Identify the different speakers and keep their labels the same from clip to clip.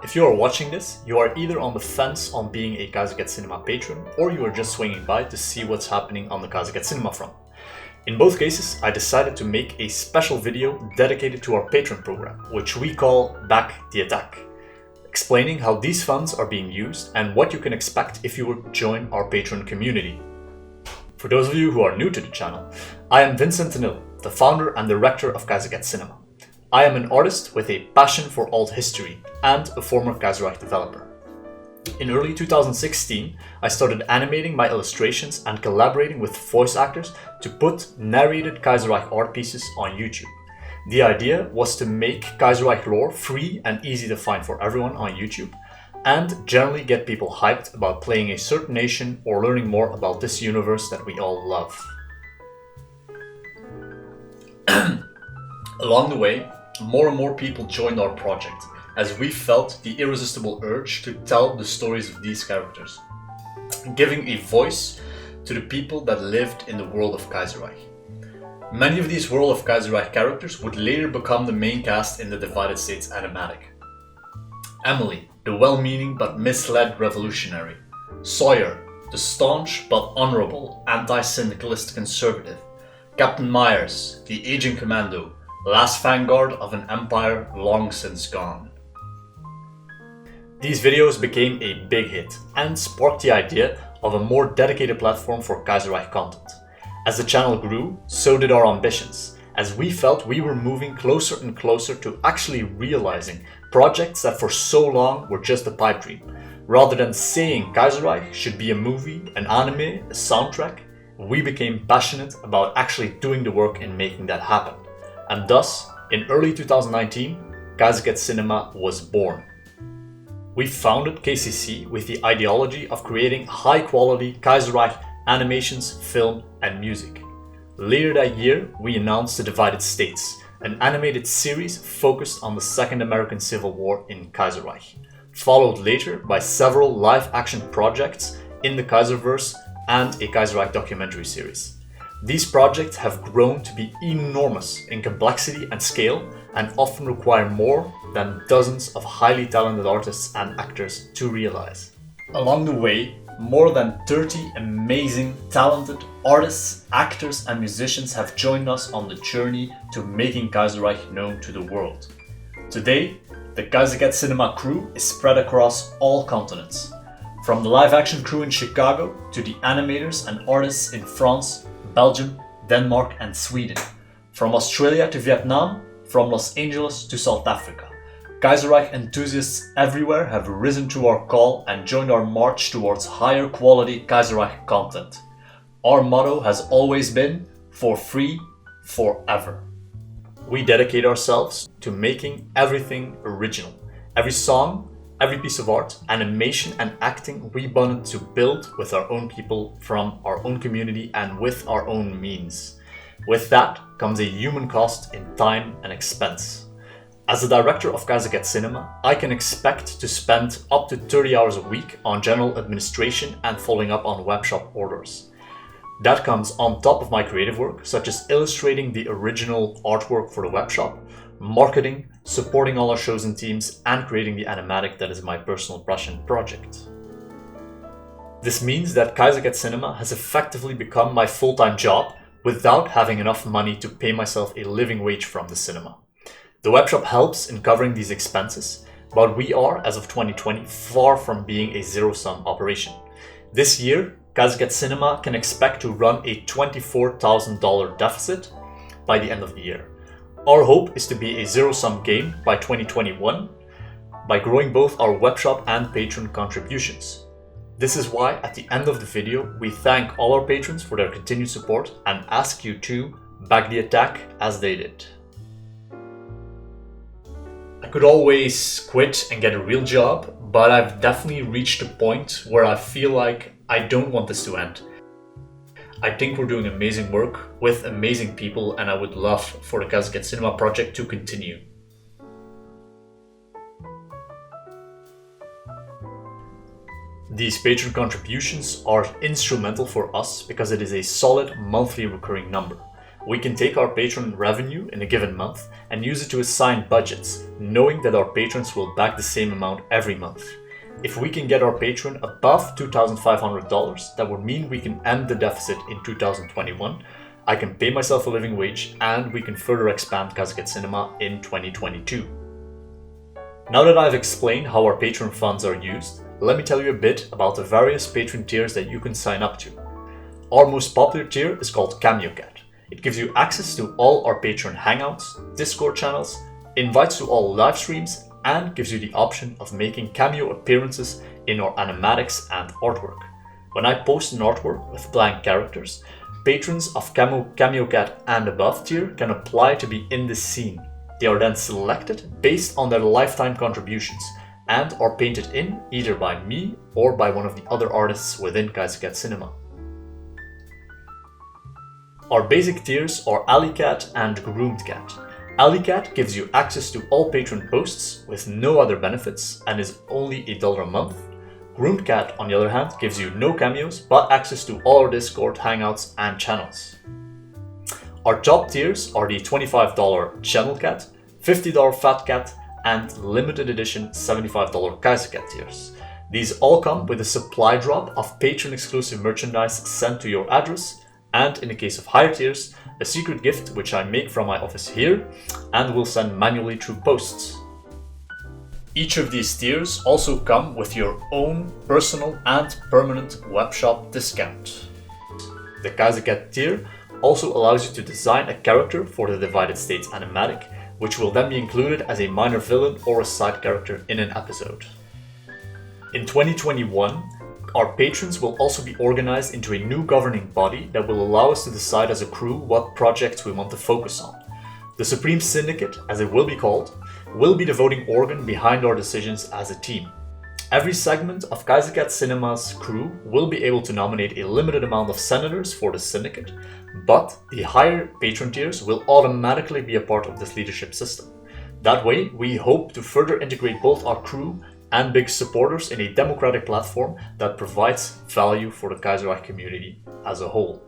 Speaker 1: If you are watching this, you are either on the fence on being a Kaiser Cinema patron, or you are just swinging by to see what's happening on the Kaiser Cinema front. In both cases, I decided to make a special video dedicated to our patron program, which we call Back the Attack, explaining how these funds are being used and what you can expect if you would join our patron community. For those of you who are new to the channel, I am Vincent Tenil, the founder and director of Kaiser Cinema. I am an artist with a passion for alt history and a former Kaiser developer. In early 2016, I started animating my illustrations and collaborating with voice actors to put narrated Kaiser art pieces on YouTube. The idea was to make Kaiser lore free and easy to find for everyone on YouTube, and generally get people hyped about playing a certain nation or learning more about this universe that we all love. Along the way, more and more people joined our project, as we felt the irresistible urge to tell the stories of these characters, giving a voice to the people that lived in the world of Kaiser. Many of these World of Kaiser characters would later become the main cast in the Divided States animatic. Emily, the well-meaning but misled revolutionary. Sawyer, the staunch but honorable anti-syndicalist conservative. Captain Myers, the aging commando, last vanguard of an empire long since gone. These videos became a big hit and sparked the idea of a more dedicated platform for Kaiser content. As the channel grew, so did our ambitions, as we felt we were moving closer and closer to actually realizing projects that for so long were just a pipe dream. Rather than saying Kaiser should be a movie, an anime, a soundtrack, we became passionate about actually doing the work and making that happen. And thus, in early 2019, Kaiser Cinema was born. We founded KCC with the ideology of creating high-quality Kaiser animations, film, and music. Later that year, we announced The Divided States, an animated series focused on the Second American Civil War in Kaiserreich, followed later by several live-action projects in the Kaiserverse and a Kaiserreich documentary series. These projects have grown to be enormous in complexity and scale, and often require more than dozens of highly talented artists and actors to realize. Along the way, more than 30 amazing, talented artists, actors, and musicians have joined us on the journey to making Kaiserreich known to the world. Today, the Kaiser Cinema crew is spread across all continents, from the live-action crew in Chicago to the animators and artists in France, Belgium, Denmark, and Sweden, from Australia to Vietnam, from Los Angeles to South Africa. Kaiserreich enthusiasts everywhere have risen to our call and joined our march towards higher quality Kaiserreich content. Our motto has always been, for free, forever. We dedicate ourselves to making everything original. Every song, every piece of art, animation, and acting we wanted to build with our own people from our own community and with our own means. With that comes a human cost in time and expense. As the director of Kaiser Cinema, I can expect to spend up to 30 hours a week on general administration and following up on webshop orders. That comes on top of my creative work, such as illustrating the original artwork for the webshop, marketing, supporting all our shows and teams, and creating the animatic that is my personal passion project. This means that Kaiser Cinema has effectively become my full-time job without having enough money to pay myself a living wage from the cinema. The webshop helps in covering these expenses, but we are, as of 2020, far from being a zero-sum operation. This year, Kaiser Cinema can expect to run a $24,000 deficit by the end of the year. Our hope is to be a zero-sum game by 2021 by growing both our webshop and patron contributions. This is why at the end of the video, we thank all our patrons for their continued support and ask you to back the attack as they did. I could always quit and get a real job, but I've definitely reached a point where I feel like I don't want this to end. I think we're doing amazing work with amazing people, and I would love for the Kaiser Cinema project to continue. These patron contributions are instrumental for us because it is a solid monthly recurring number. We can take our patron revenue in a given month and use it to assign budgets, knowing that our patrons will back the same amount every month. If we can get our patron above $2,500, that would mean we can end the deficit in 2021, I can pay myself a living wage, and we can further expand Kaiser Cinema in 2022. Now that I've explained how our patron funds are used, let me tell you a bit about the various patron tiers that you can sign up to. Our most popular tier is called CAMEO. It gives you access to all our patron hangouts, Discord channels, invites to all live streams, and gives you the option of making cameo appearances in our animatics and artwork. When I post an artwork with blank characters, patrons of CAMEO and above tier can apply to be in the scene. They are then selected based on their lifetime contributions and are painted in either by me or by one of the other artists within Kaiser Cinema. Our basic tiers are AlleyCat and GROOMED Cat. AlleyCat gives you access to all patron posts with no other benefits and is only $1 a month. GROOMED Cat, on the other hand, gives you no cameos but access to all our Discord, Hangouts, and channels. Our top tiers are the $25 Channel Cat, $50 Fat Cat, and limited edition $75 Kaiser Cat tiers. These all come with a supply drop of patron exclusive merchandise sent to your address, and in the case of higher tiers, a secret gift which I make from my office here and will send manually through posts. Each of these tiers also come with your own personal and permanent webshop discount. The Kaiser Cat tier also allows you to design a character for the Divided States animatic, which will then be included as a minor villain or a side character in an episode. In 2021, our patrons will also be organized into a new governing body that will allow us to decide as a crew what projects we want to focus on. The Supreme Syndicate, as it will be called, will be the voting organ behind our decisions as a team. Every segment of Kaiser Cinema's crew will be able to nominate a limited amount of senators for the syndicate, but the higher patron tiers will automatically be a part of this leadership system. That way, we hope to further integrate both our crew and big supporters in a democratic platform that provides value for the Kaiser community as a whole.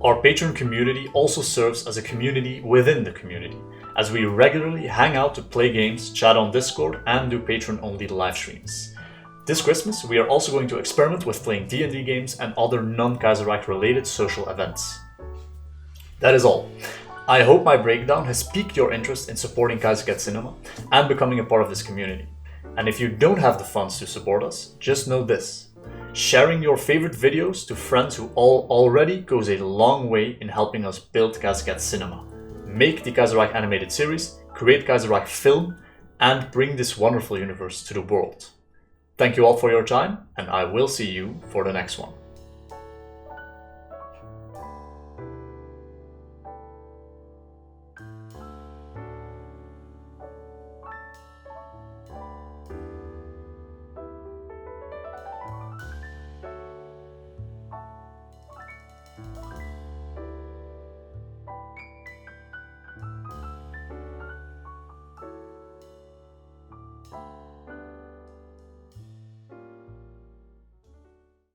Speaker 1: Our patron community also serves as a community within the community, as we regularly hang out to play games, chat on Discord, and do patron-only live streams. This Christmas, we are also going to experiment with playing D&D games and other non-Kaiser related social events. That is all. I hope my breakdown has piqued your interest in supporting Kaiser Cinema and becoming a part of this community. And if you don't have the funds to support us, just know this: sharing your favorite videos to friends who already goes a long way in helping us build Kaiser Cinema, make the Kaiser animated series, create Kaiser film, and bring this wonderful universe to the world. Thank you all for your time, and I will see you for the next one.